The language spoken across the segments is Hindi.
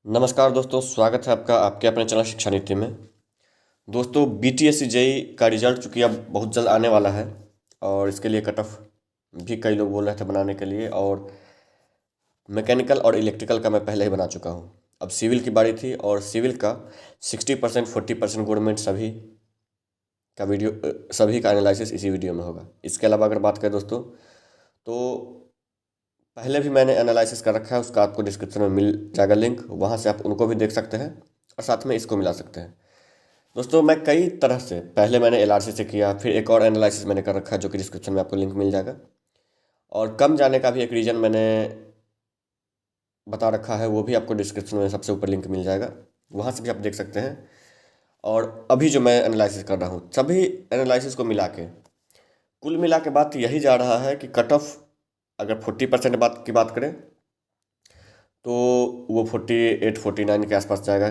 नमस्कार दोस्तों, स्वागत है आपका आपके अपने चैनल शिक्षा नीति में। दोस्तों, बीटीएससी जेई का रिजल्ट चूँकि अब बहुत जल्द आने वाला है और इसके लिए कट ऑफ भी कई लोग बोल रहे थे बनाने के लिए। और मैकेनिकल और इलेक्ट्रिकल का मैं पहले ही बना चुका हूँ। अब सिविल की बारी थी और सिविल का 60% 40% गवर्नमेंट सभी का एनालिसिस इसी वीडियो में होगा। इसके अलावा अगर बात करें दोस्तों, तो पहले भी मैंने एनालिसिस कर रखा है, उसका आपको डिस्क्रिप्शन में मिल जाएगा लिंक, वहाँ से आप उनको भी देख सकते हैं और साथ में इसको मिला सकते हैं। दोस्तों, मैं कई तरह से पहले मैंने एलआरसी से किया, फिर एक और एनालिसिस मैंने कर रखा है जो कि डिस्क्रिप्शन में आपको लिंक मिल जाएगा। और कम जाने का भी एक रीज़न मैंने बता रखा है, वो भी आपको डिस्क्रिप्शन में सबसे ऊपर लिंक मिल जाएगा, वहाँ से भी आप देख सकते हैं। और अभी जो मैं एनालिसिस कर रहा हूँ, सभी एनालिसिस को मिला के कुल मिला के बात यही जा रहा है कि कट ऑफ अगर 40% बात करें तो वो 48 49 के आसपास जाएगा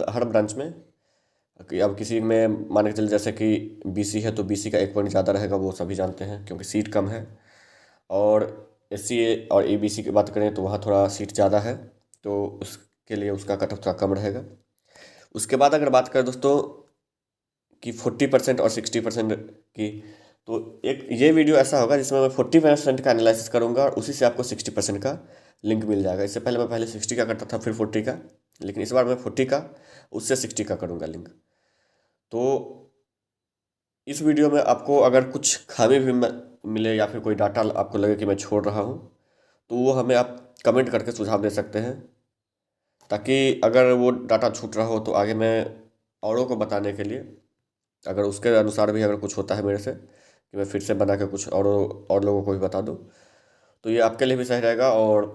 हर ब्रांच में। कि अब किसी में मान के चलिए जैसे कि बीसी है तो बीसी का 1 पॉइंट ज़्यादा रहेगा, वो सभी जानते हैं क्योंकि सीट कम है। और एससी और एबीसी की बात करें तो वहाँ थोड़ा सीट ज़्यादा है, तो उसके लिए उसका कट ऑफ थोड़ा कम रहेगा। उसके बाद अगर बात करें दोस्तों कि 40% और 60% की, तो एक ये वीडियो ऐसा होगा जिसमें मैं 40% का एनालिसिस करूंगा और उसी से आपको 60% का लिंक मिल जाएगा। इससे पहले मैं 60 का करता था फिर 40 का, लेकिन इस बार मैं 40 का उससे 60 का करूंगा लिंक। तो इस वीडियो में आपको अगर कुछ खामी भी मिले या फिर कोई डाटा आपको लगे कि मैं छोड़ रहा हूँ, तो वो हमें आप कमेंट करके सुझाव दे सकते हैं, ताकि अगर वो डाटा छूट रहा हो तो आगे मैं औरों को बताने के लिए, अगर उसके अनुसार भी अगर कुछ होता है मेरे से कि मैं फिर से बना के कुछ और लोगों को भी बता दूँ, तो ये आपके लिए भी सही रहेगा और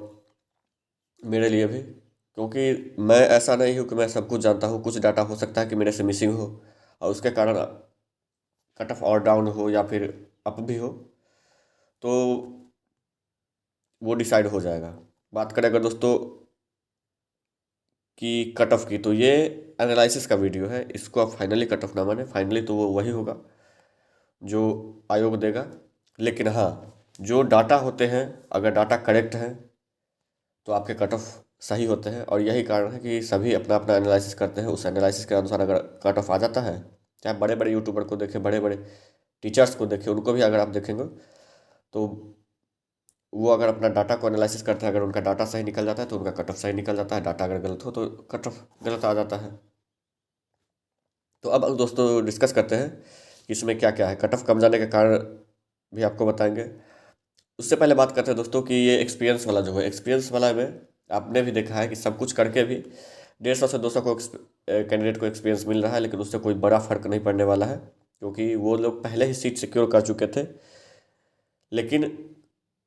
मेरे लिए भी। क्योंकि मैं ऐसा नहीं हूँ कि मैं सब कुछ जानता हूँ, कुछ डाटा हो सकता है कि मेरे से मिसिंग हो और उसके कारण कट ऑफ और डाउन हो या फिर अप भी हो, तो वो डिसाइड हो जाएगा। बात करें अगर दोस्तों कि कट ऑफ की, तो ये एनालिसिस का वीडियो है, इसको आप फाइनली कट ऑफ ना माने, फाइनली तो वो वही होगा जो आयोग देगा। लेकिन हाँ, जो डाटा होते हैं अगर डाटा करेक्ट है तो आपके कट ऑफ सही होते हैं। और यही कारण है कि सभी अपना अपना एनालिसिस करते हैं, उस एनालिसिस के अनुसार अगर कट ऑफ आ जाता है, चाहे बड़े बड़े यूट्यूबर को देखें, बड़े बड़े टीचर्स को देखें, उनको भी अगर आप देखेंगे तो वो अगर अपना डाटा को एनालिसिस करते हैं, अगर उनका डाटा सही निकल जाता है तो उनका कट ऑफ सही निकल जाता है, डाटा अगर गलत हो तो कट ऑफ गलत आ जाता है। तो अब दोस्तों डिस्कस करते हैं कि इसमें क्या क्या है, कट ऑफ कम जाने के कारण भी आपको बताएंगे। उससे पहले बात करते हैं दोस्तों कि ये एक्सपीरियंस वाला जो है, एक्सपीरियंस वाला में आपने भी देखा है कि सब कुछ करके भी 150 से 200 को कैंडिडेट को एक्सपीरियंस मिल रहा है, लेकिन उससे कोई बड़ा फर्क नहीं पड़ने वाला है, क्योंकि वो लोग पहले ही सीट सिक्योर कर चुके थे। लेकिन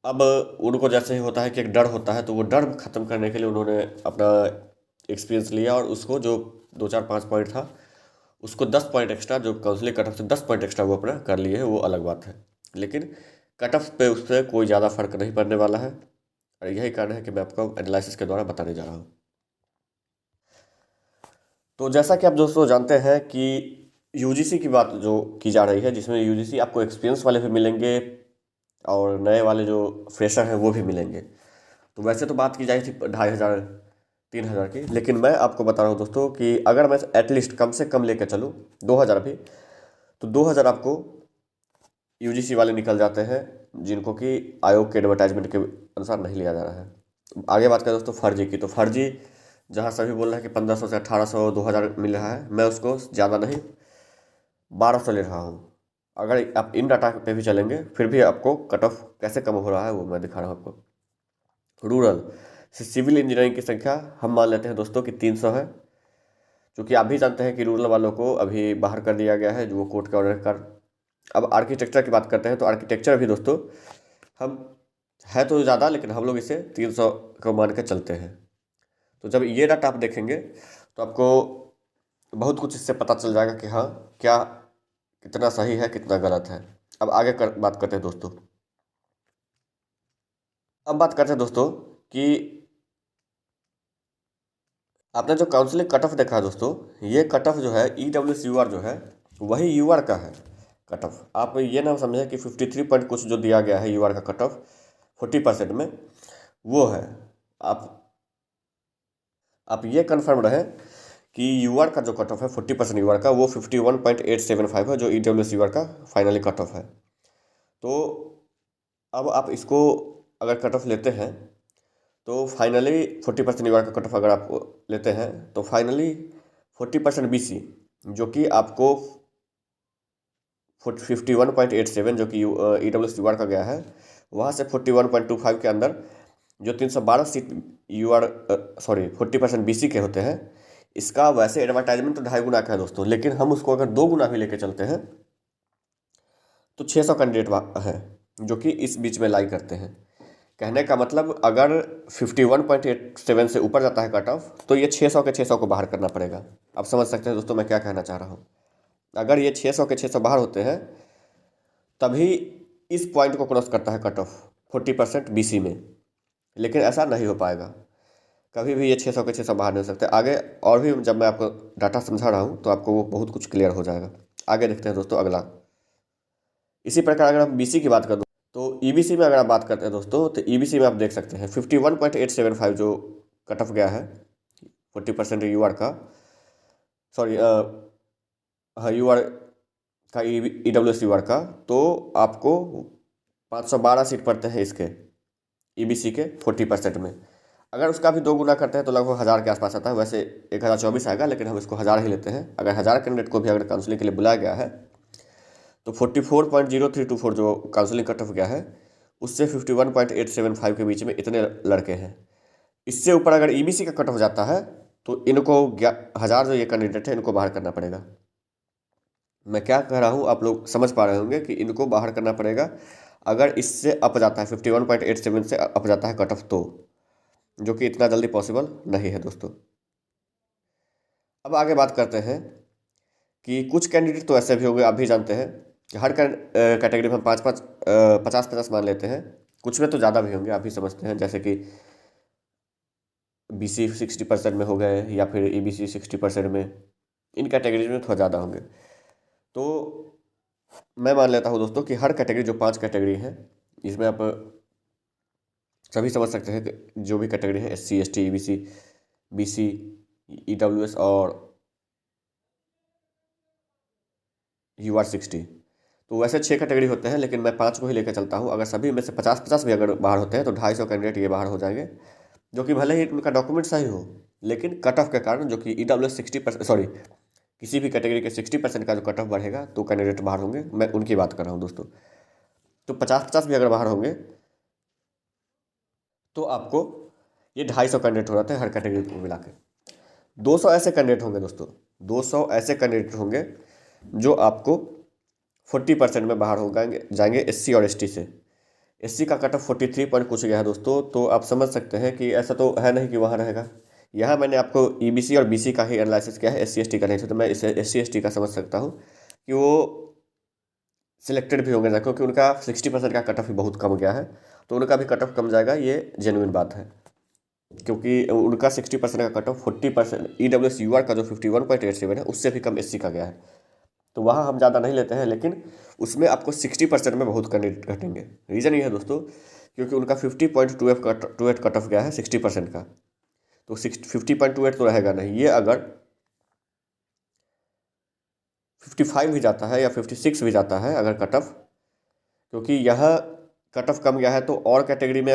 अब उनको जैसे ही होता है कि एक डर होता है, तो वो डर ख़त्म करने के लिए उन्होंने अपना एक्सपीरियंस लिया और उसको जो 2 4 5 पॉइंट था उसको 10 पॉइंट एक्स्ट्रा, जो काउंसलिंग कट ऑफ से 10 पॉइंट एक्स्ट्रा वो अपना कर लिए है, वो अलग बात है। लेकिन कट ऑफ पे उससे कोई ज़्यादा फर्क नहीं पड़ने वाला है और यही कारण है कि मैं आपको एनालिसिस के द्वारा बताने जा रहा हूँ। तो जैसा कि आप दोस्तों जानते हैं कि यूजीसी की बात जो की जा रही है, जिसमें यूजीसी आपको एक्सपीरियंस वाले भी मिलेंगे और नए वाले जो फ्रेशर हैं वो भी मिलेंगे। तो वैसे तो बात की जाए थी 2500 3000 की, लेकिन मैं आपको बता रहा हूँ दोस्तों कि अगर मैं एटलीस्ट कम से कम लेकर चलूँ 2000 भी, तो 2000 आपको यूजीसी वाले निकल जाते हैं, जिनको कि आयोग के एडवर्टाइजमेंट के अनुसार नहीं लिया जा रहा है। आगे बात करें दोस्तों फर्जी की, तो फर्जी जहाँ सभी बोल रहे हैं कि 1500 से 1800 2000 मिल रहा है, मैं उसको ज़्यादा नहीं 1200 ले रहा हूँ। अगर आप इन डाटा पे भी चलेंगे फिर भी आपको कट ऑफ कैसे कम हो रहा है वो मैं दिखा रहा हूँ आपको। रूरल से सिविल इंजीनियरिंग की संख्या हम मान लेते हैं दोस्तों कि 300 है, क्योंकि आप भी जानते हैं कि रूरल वालों को अभी बाहर कर दिया गया है जो कोर्ट के ऑर्डर कर। अब आर्किटेक्चर की बात करते हैं, तो आर्किटेक्चर भी दोस्तों हम है तो ज़्यादा, लेकिन हम लोग इसे 300 को मान के चलते हैं। तो जब ये डाटा आप देखेंगे तो आपको बहुत कुछ इससे पता चल जाएगा कि हाँ क्या कितना सही है कितना गलत है। अब आगे बात करते हैं दोस्तों। अब बात करते हैं दोस्तों कि आपने जो काउंसलिंग कट ऑफ देखा है दोस्तों, ये कट ऑफ जो है EWS जो है वही यूआर का है कट ऑफ। आप ये ना समझें कि 53 पॉइंट कुछ जो दिया गया है यूआर का कट ऑफ 40% में, वो है। आप आप ये कन्फर्म रहें कि यूआर का जो कट ऑफ है 40% यूआर का, वो 51.875 है, जो ईडब्ल्यूएस यूआर का फाइनली कट ऑफ है। तो अब आप इसको अगर कट ऑफ लेते हैं तो फाइनली 40% यूआर का कट ऑफ अगर आप लेते हैं तो फाइनली 40% बीसी, जो कि आपको 51.87 जो कि ईडब्ल्यूएस यूआर का गया है, वहाँ से 41.25 के अंदर जो 312 सीट यूआर 40% बीसी के होते हैं, इसका वैसे एडवर्टाइजमेंट तो 2.5 गुना का है दोस्तों, लेकिन हम उसको अगर 2 गुना भी लेके चलते हैं तो 600 कैंडिडेट है जो कि इस बीच में लाई करते हैं। कहने का मतलब अगर 51.87 से ऊपर जाता है कट ऑफ तो ये 600 के 600 को बाहर करना पड़ेगा। आप समझ सकते हैं दोस्तों मैं क्या कहना चाह रहा हूँ। अगर ये 600 के 600 बाहर होते हैं तभी इस पॉइंट को क्रॉस करता है कट ऑफ 40% बीसी में, लेकिन ऐसा नहीं हो पाएगा। कभी भी ये 600 के 600 बाहर नहीं हो सकते। आगे और भी जब मैं आपको डाटा समझा रहा हूँ तो आपको वो बहुत कुछ क्लियर हो जाएगा। आगे देखते हैं दोस्तों अगला। इसी प्रकार अगर हम बीसी की बात करें तो ईबीसी में अगर आप बात करते हैं दोस्तों तो ईबीसी में आप देख सकते हैं 51.875 जो कट ऑफ गया है 40% यूआर का, सॉरी हाँ यूआर का ईडब्ल्यूएस यूआर का, तो आपको 512 सीट पड़ते हैं इसके ईबीसी के 40% में। अगर उसका भी 2 गुना करते हैं तो लगभग 1000 के आसपास आता है। वैसे 1024 आएगा, लेकिन हम इसको 1000 ही लेते हैं। अगर 1000 कैंडिडेट को भी अगर काउंसलिंग के लिए बुलाया गया है तो 44.0324 जो काउंसलिंग कट ऑफ गया है उससे 51.875 के बीच में इतने लड़के हैं। इससे ऊपर अगर ईबीसी का कट ऑफ जाता है तो इनको 1000 जो ये कैंडिडेट है इनको बाहर करना पड़ेगा। मैं क्या कह रहा हूँ आप लोग समझ पा रहे होंगे कि इनको बाहर करना पड़ेगा अगर इससे अप जाता है 51.87 से अप जाता है कट ऑफ, तो जो कि इतना जल्दी पॉसिबल नहीं है दोस्तों। अब आगे बात करते हैं कि कुछ कैंडिडेट तो ऐसे भी होंगे, आप भी जानते हैं कि हर कैटेगरी में हम 50-50 मान लेते हैं। कुछ में तो ज़्यादा भी होंगे, आप भी समझते हैं, जैसे कि बीसी 60% में हो गए या फिर ईबीसी 60% में, इन कैटेगरीज में थोड़ा ज़्यादा होंगे। तो मैं मान लेता हूँ दोस्तों कि हर कैटेगरी जो 5 कैटेगरी है इसमें आप सभी समझ सकते हैं कि जो भी कैटेगरी है SC ST EBC BC EWS और UR 60, तो वैसे 6 कैटेगरी होते हैं, लेकिन मैं 5 को ही लेकर चलता हूँ। अगर सभी में से 50-50 भी अगर बाहर होते हैं तो 250 कैंडिडेट ये बाहर हो जाएंगे, जो कि भले ही उनका डॉक्यूमेंट सही हो, लेकिन कट ऑफ के कारण जो कि EWS 60%, सॉरी किसी भी कैटेगरी के 60% का जो कट ऑफ बढ़ेगा तो कैंडिडेट बाहर होंगे। मैं उनकी बात कर रहा हूँ दोस्तों। तो 50-50 भी अगर बाहर होंगे तो आपको ये 250 कैंडिडेट हो जाते हैं हर कैटेगरी को मिला के। 200 ऐसे कैंडिडेट होंगे दोस्तों, 200 ऐसे कैंडिडेट होंगे जो आपको 40% में बाहर हो जाएंगे SC और ST से। SC का कट ऑफ 43 पॉइंट कुछ गया है दोस्तों, तो आप समझ सकते हैं कि ऐसा तो है नहीं कि वहाँ रहेगा। यहाँ मैंने आपको EBC और BC का ही एनालिसिस किया है, SC ST का नहीं, तो मैं इसे SC ST का समझ सकता हूँ कि वो सिलेक्टेड भी होंगे, क्योंकि उनका 60% का कट ऑफ भी बहुत कम गया है, तो उनका भी कट ऑफ कम जाएगा, ये जेन्युइन बात है। क्योंकि उनका 60% का कट ऑफ 40% EWS UR का जो 51.87 है उससे भी कम SC का गया है, तो वहाँ हम ज़्यादा नहीं लेते हैं, लेकिन उसमें आपको 60% में बहुत कैंडिडेट घटेंगे। रीज़न ये है दोस्तों क्योंकि उनका 50.28 कट ऑफ गया है 60% का, तो 50.28 तो रहेगा नहीं। ये अगर 55 भी जाता है या 56 भी जाता है अगर कट ऑफ, क्योंकि यह कट ऑफ कम गया है तो और कैटेगरी में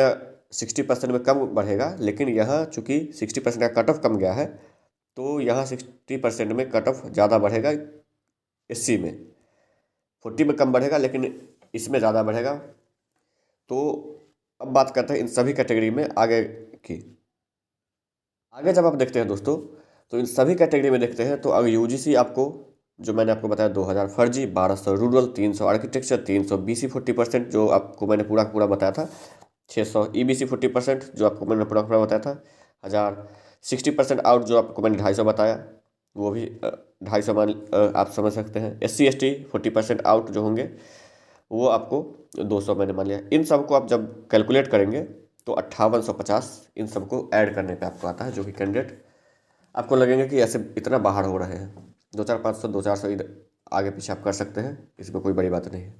60% में कम बढ़ेगा, लेकिन यह चूँकि 60% का कट ऑफ कम गया है तो यहाँ 60% में कट ऑफ ज़्यादा बढ़ेगा। SC में 40 में कम बढ़ेगा, लेकिन इसमें ज़्यादा बढ़ेगा। तो अब बात करते हैं इन सभी कैटेगरी में आगे की। आगे जब आप देखते हैं दोस्तों तो इन सभी कैटेगरी में देखते हैं तो अगर UGC आपको जो मैंने आपको बताया 2000 फर्जी, 1200 रूरल, 300 आर्किटेक्चर, 300 BC 40% जो आपको मैंने पूरा पूरा बताया था, 600 EBC 40% जो आपको मैंने पूरा पूरा बताया था, 1000 60% आउट जो आपको मैंने 250 बताया, वो भी 250 मान आप समझ सकते हैं। SC ST 40% आउट जो होंगे वो आपको 200 मैंने मान लिया। इन सब को आप जब कैलकुलेट करेंगे तो 5850 इन सबको ऐड करने पे आपको आता है, जो कि कैंडिडेट आपको लगेंगे कि ऐसे इतना बाहर हो रहे हैं। 2-4-500 2-400 इधर आगे पीछे आप कर सकते हैं, इसमें कोई बड़ी बात नहीं है।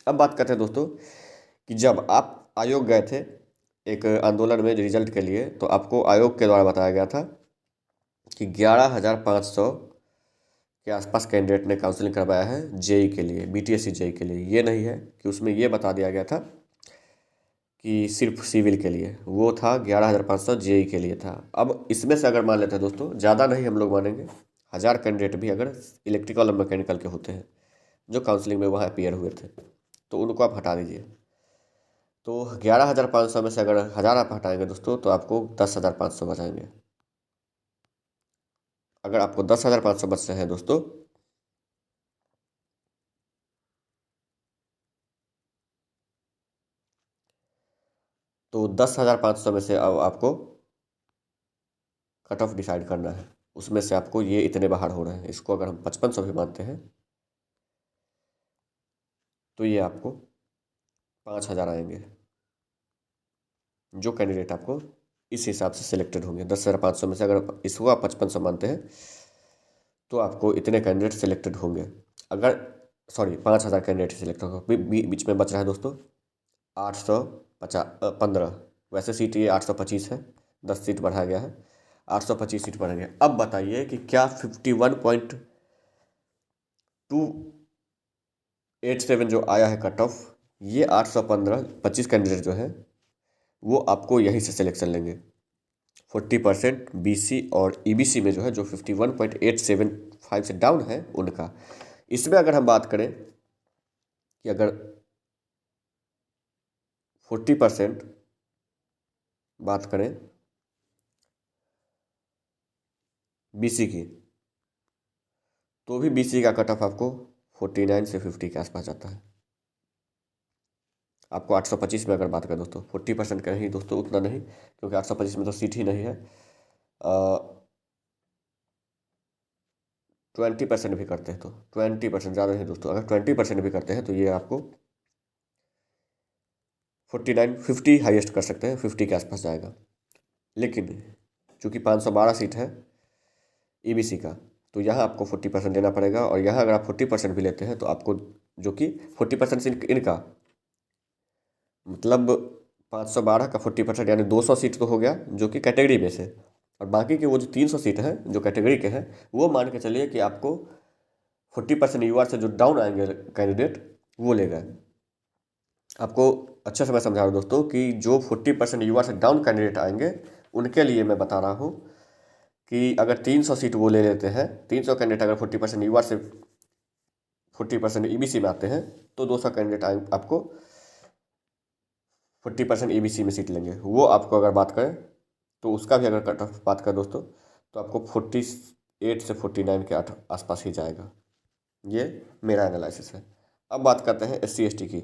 अब बात करते हैं दोस्तों कि जब आप आयोग गए थे एक आंदोलन में रिजल्ट के लिए, तो आपको आयोग के द्वारा बताया गया था कि 11,500 के आसपास कैंडिडेट ने काउंसलिंग करवाया है जेई के लिए, बीटीएससी जेई के लिए। ये नहीं है कि उसमें ये बता दिया गया था कि सिर्फ सिविल के लिए, वो था 11,500 जेई के लिए था। अब इसमें से अगर मान लेते हैं दोस्तों, ज़्यादा नहीं हम लोग मानेंगे, 1,000 कैंडिडेट भी अगर इलेक्ट्रिकल और मैकेनिकल के होते हैं जो काउंसलिंग में वहाँ अपीयर हुए थे, तो उनको आप हटा दीजिए। तो 11,500 में से अगर 1,000 आप हटाएंगे दोस्तों, तो आपको 10,500 बचाएंगे। अगर आपको 10,500 बच रहे हैं दोस्तों, तो 10,500 में से अब आपको कट ऑफ डिसाइड करना है। उसमें से आपको ये इतने बाहर हो रहे हैं, इसको अगर हम 5500 भी मानते हैं तो ये आपको 5,000 आएंगे, जो कैंडिडेट आपको इस हिसाब से सिलेक्टेड होंगे। 10,500 में से अगर इसको आप 5500 मानते हैं तो आपको इतने कैंडिडेट सिलेक्टेड होंगे। अगर 5,000 कैंडिडेट सिलेक्ट होंगे। बीच में बच रहा है दोस्तों 815। वैसे सीट ये 825 है, 10 सीट बढ़ाया गया है, 825 सीट बढ़ेंगे। अब बताइए कि क्या 51.287 जो आया है कट ऑफ, ये 815 25 कैंडिडेट जो है वो आपको यहीं से सिलेक्शन लेंगे। 40% बीसी और ईबीसी में जो है, जो 51.875 से डाउन है उनका। इसमें अगर हम बात करें कि अगर 40% बात करें बीसी की, तो भी बीसी का कट ऑफ आपको 49 से 50 के आसपास जाता है। आपको 825 में अगर बात करें दोस्तों, 40% का नहीं दोस्तों, उतना नहीं, क्योंकि 825 में तो सीट ही नहीं है। 20% भी करते हैं तो 20%, ज़्यादा नहीं दोस्तों, अगर 20% भी करते हैं तो ये आपको 49 50 हाईएस्ट कर सकते हैं, 50 के आसपास जाएगा। लेकिन चूँकि 512 सीट है ईबीसी का, तो यहाँ आपको 40% देना पड़ेगा। और यहाँ अगर आप 40% भी लेते हैं तो आपको, जो कि 40% इनका मतलब 512 का 40% यानी 200 सीट तो हो गया, जो कि कैटेगरी में से। और बाकी के वो जो 300 सीट हैं जो कैटेगरी के हैं, वो मान के चलिए कि आपको 40% यूआर से जो डाउन आएंगे कैंडिडेट वो ले गए। आपको अच्छे से मैं समझा रहा हूँ दोस्तों कि जो 40% यूआर से डाउन कैंडिडेट आएंगे उनके लिए मैं बता रहा हूँ कि अगर 300 सीट वो ले लेते हैं, 300 कैंडिडेट अगर 40% यूआर से 40% ईबीसी में आते हैं, तो 200 कैंडिडेट आपको 40% ईबीसी में सीट लेंगे। वो आपको अगर बात करें तो उसका भी अगर कट ऑफ बात करें दोस्तों, तो आपको 48 से 49 के आसपास ही जाएगा। ये मेरा एनालिसिस है। अब बात करते हैं SC ST की।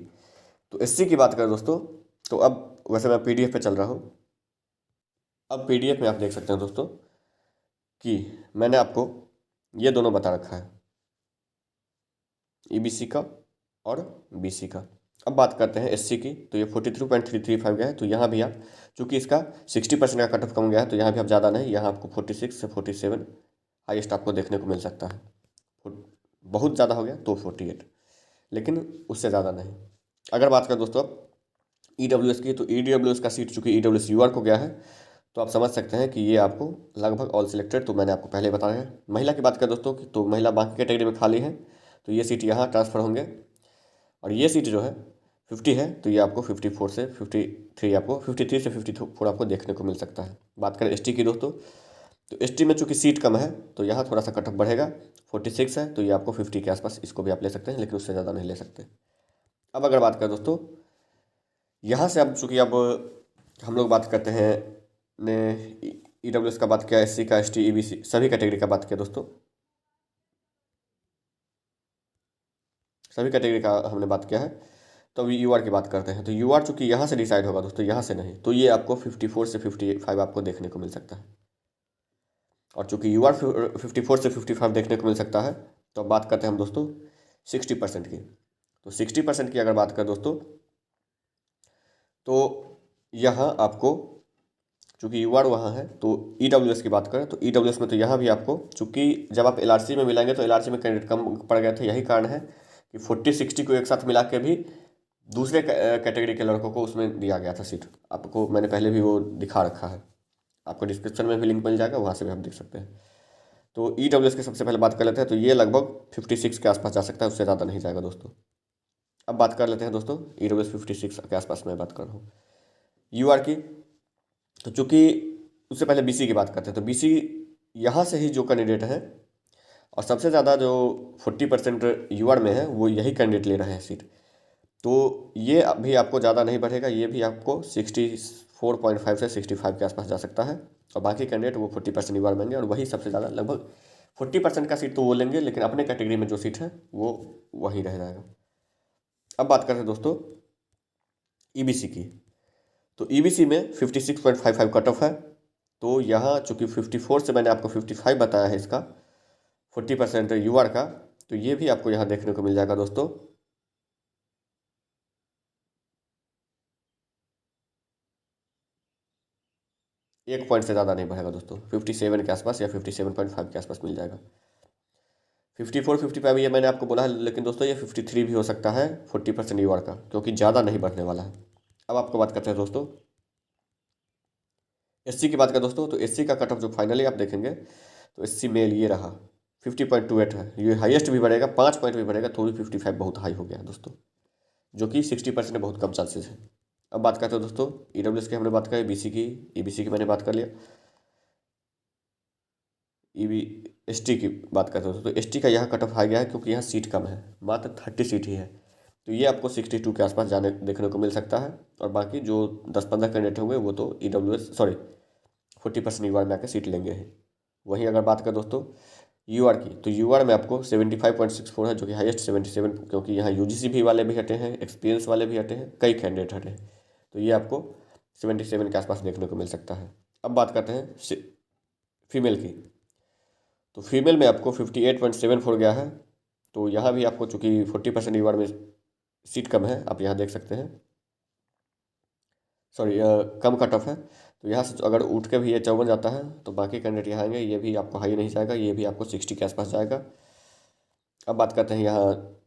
तो SC की बात करें दोस्तों, तो अब वैसे मैं PDF पे चल रहा हूँ। अब PDF में आप देख सकते हैं दोस्तों कि मैंने आपको ये दोनों बता रखा है, ईबीसी का और बीसी का। अब बात करते हैं SC की, तो ये 43.335 गया है। तो यहाँ भी आप, चूँकि इसका 60% का कट ऑफ कम गया है, तो यहाँ भी आप ज़्यादा नहीं, यहाँ आपको 46 से 47 हाईएस्ट आपको देखने को मिल सकता है। बहुत ज़्यादा हो गया तो 48, लेकिन उससे ज़्यादा नहीं। अगर बात करें दोस्तों अब EWS की, तो EWS का सीट चूँकि EWS यूआर को गया है, तो आप समझ सकते हैं कि ये आपको लगभग ऑल सिलेक्टेड, तो मैंने आपको पहले बताया है। महिला की बात करें दोस्तों की, तो महिला बाकी कैटेगरी में खाली है, तो ये सीट यहाँ ट्रांसफ़र होंगे। और ये सीट जो है 50 है, तो ये आपको 54 से 53, आपको 53 से 54 आपको देखने को मिल सकता है। बात करें ST की दोस्तों, तो ST में चूँकि सीट कम है, तो यहाँ थोड़ा सा कट ऑफ बढ़ेगा। 46 है, तो ये आपको 50 के आसपास, इसको भी आप ले सकते हैं, लेकिन उससे ज़्यादा नहीं ले सकते। अब अगर बात करें दोस्तों, यहाँ से अब चूँकि अब हम लोग बात करते हैं ने EWS का बात किया, SC का, ST, EBC सभी कैटेगरी का बात किया दोस्तों, सभी कैटेगरी का हमने बात किया है। तो अभी यूआर की बात करते हैं। तो यूआर चूँकि यहाँ से डिसाइड होगा दोस्तों, यहाँ से नहीं, तो ये आपको 54 से 55 आपको देखने को मिल सकता है। और चूँकि यूआर 54 से 55 देखने को मिल सकता है, तो अब बात करते हैं हम दोस्तों 60% की। तो 60% की अगर बात करें दोस्तों, तो यहाँ आपको चूँकि यूआर वहाँ है, तो EWS की बात करें तो EWS में तो यहाँ भी आपको, चूँकि जब आप LRC में मिलाएंगे तो LRC में कैंडिडेट कम पड़ गए थे, यही कारण है कि 40-60 को एक साथ मिला के भी दूसरे कैटेगरी के लड़कों को उसमें दिया गया था सीट। आपको मैंने पहले भी वो दिखा रखा है, आपको डिस्क्रिप्शन में भी लिंक मिल जाएगा, वहाँ से भी आप देख सकते हैं। तो EWS की सबसे पहले बात कर लेते हैं। तो ये लगभग 56 के आसपास जा सकता है, उससे ज़्यादा नहीं जाएगा दोस्तों। अब बात कर लेते हैं दोस्तों EWS 56 के आसपास मैं बात कर रहा हूँ। UR की, तो चूँकि उससे पहले BC की बात करते हैं। तो BC यहाँ से ही जो कैंडिडेट है और सबसे ज़्यादा जो 40% UR में है वो यही कैंडिडेट ले रहे हैं सीट। तो ये अभी आपको ज़्यादा नहीं बढ़ेगा, ये भी आपको 64.5 से 65 के आसपास जा सकता है। और बाकी कैंडिडेट वो 40% UR लेंगे और वही सबसे ज़्यादा लगभग 40% का सीट तो वो लेंगे, लेकिन अपने कैटेगरी में जो सीट है वो वहीं रह जाएगा। अब बात करते हैं दोस्तों EBC की। तो EBC में 56.55 कट ऑफ है। तो यहाँ चूँकि 54 से मैंने आपको 55 बताया है इसका 40% UR का, तो ये भी आपको यहाँ देखने को मिल जाएगा दोस्तों। एक पॉइंट से ज़्यादा नहीं बढ़ेगा दोस्तों, 57 के आसपास या 57.5 के आसपास मिल जाएगा। 54 55 ये मैंने आपको बोला है, लेकिन दोस्तों ये 53 भी हो सकता है 40% UR का, क्योंकि ज़्यादा नहीं बढ़ने वाला है। अब आपको बात करते हैं दोस्तों SC की बात करें दोस्तों। तो SC का कट ऑफ जो फाइनली आप देखेंगे तो SC मेल ये रहा 50.28 है। ये हाईएस्ट भी बढ़ेगा, 5 पॉइंट भी बढ़ेगा तो भी 55 बहुत हाई हो गया है दोस्तों, जो कि 60% बहुत कम चांसेस है। अब बात करते हैं दोस्तों EWS की, हमने बात करी, BC की, EBC की मैंने बात कर लिया। ST की बात करते हैं तो ST का यहाँ कट ऑफ हाई गया है, क्योंकि यहाँ सीट कम है, मात्र 30 सीट ही है। तो ये आपको 62 के आसपास जाने देखने को मिल सकता है। और बाकी जो 10-15 कैंडिडेट होंगे वो तो EWS 40% UR में आकर सीट लेंगे ही। वहीं अगर बात करें दोस्तों UR की, तो UR में आपको 75.64 है, जो कि हाईएस्ट 77, क्योंकि यहाँ UGC भी वाले भी हटे हैं, एक्सपीरियंस वाले भी हटे हैं, कई कैंडिडेट हटे हैं। तो ये आपको 77 के आसपास देखने को मिल सकता है। अब बात करते हैं फीमेल की। तो फीमेल में आपको 58.74 गया है। तो यहाँ भी आपको चूँकि 40% UR में सीट कम है, आप यहाँ देख सकते हैं, कम कट ऑफ है। तो यहाँ से अगर उठ के भी ये 54 जाता है तो बाकी कैंडिडेट यहाँ आएंगे, ये भी आपको हाई नहीं जाएगा, ये भी आपको 60 के आसपास जाएगा। अब बात करते हैं यहाँ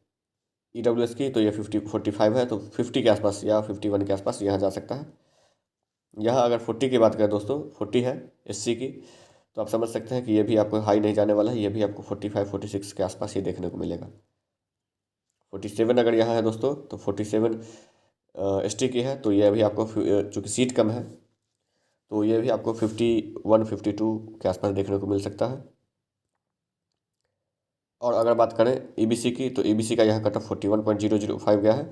EWS की। तो ये 45 है, तो 50 के आसपास या 51 के आसपास यहाँ जा सकता है। यहाँ अगर 40 की बात करें दोस्तों, 40 है SC की, तो आप समझ सकते हैं कि ये भी आपको हाई नहीं जाने वाला है, ये भी आपको 45-46 के आसपास ही देखने को मिलेगा। 47 अगर यहाँ है दोस्तों, तो 47 ST की है, तो ये भी आपको चूँकि सीट कम है तो ये भी आपको 51-52 के आसपास देखने को मिल सकता है। और अगर बात करें EBC की, तो EBC का यहाँ कट ऑफ 41.005 गया है।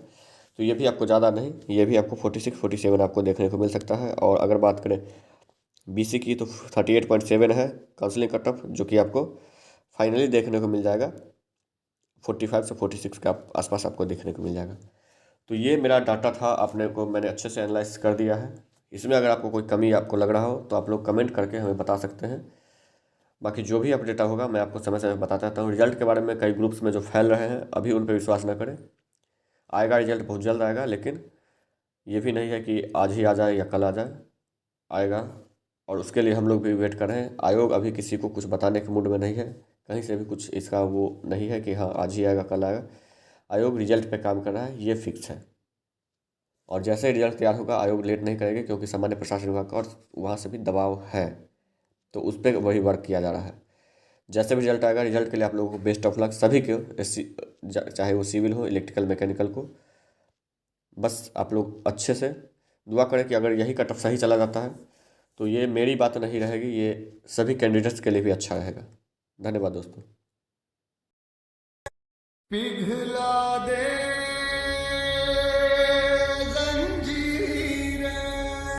तो ये भी आपको ज़्यादा नहीं, ये भी आपको 46-47 आपको देखने को मिल सकता है। और अगर बात करें BC की, तो 38.7 है काउंसलिंग कट ऑफ, जो कि आपको फाइनली देखने को मिल जाएगा 45 से 46 के आसपास आपको देखने को मिल जाएगा। तो ये मेरा डाटा था, आपने को मैंने अच्छे से एनालाइज कर दिया है। इसमें अगर आपको कोई कमी आपको लग रहा हो तो आप लोग कमेंट करके हमें बता सकते हैं। बाकी जो भी अपडेट होगा मैं आपको समय समय बताता रहता हूँ। रिजल्ट के बारे में कई ग्रुप्स में जो फैल रहे हैं, अभी उन पर विश्वास न करें। आएगा रिजल्ट, बहुत जल्द आएगा, लेकिन ये भी नहीं है कि आज ही आ जाए या कल आ जाए, आएगा। और उसके लिए हम लोग भी वेट कर रहे हैं। आयोग अभी किसी को कुछ बताने के मूड में नहीं है, कहीं से भी कुछ इसका वो नहीं है कि हाँ आज ही आएगा कल आएगा। आयोग रिजल्ट पे काम कर रहा है, ये फिक्स है। और जैसे ही रिजल्ट तैयार होगा आयोग लेट नहीं करेगा, क्योंकि सामान्य प्रशासन विभाग का और वहाँ से भी दबाव है, तो उस पर वही वर्क किया जा रहा है। जैसे भी रिजल्ट आएगा, रिजल्ट के लिए आप लोगों को बेस्ट ऑफ लक सभी को, चाहे वो सिविल हो, इलेक्ट्रिकल, मैकेनिकल को। बस आप लोग अच्छे से दुआ करें कि अगर यही कट ऑफ सही चला जाता है तो ये मेरी बात नहीं रहेगी, ये सभी कैंडिडेट्स के लिए भी अच्छा रहेगा। धन्यवाद दोस्तों। पिघला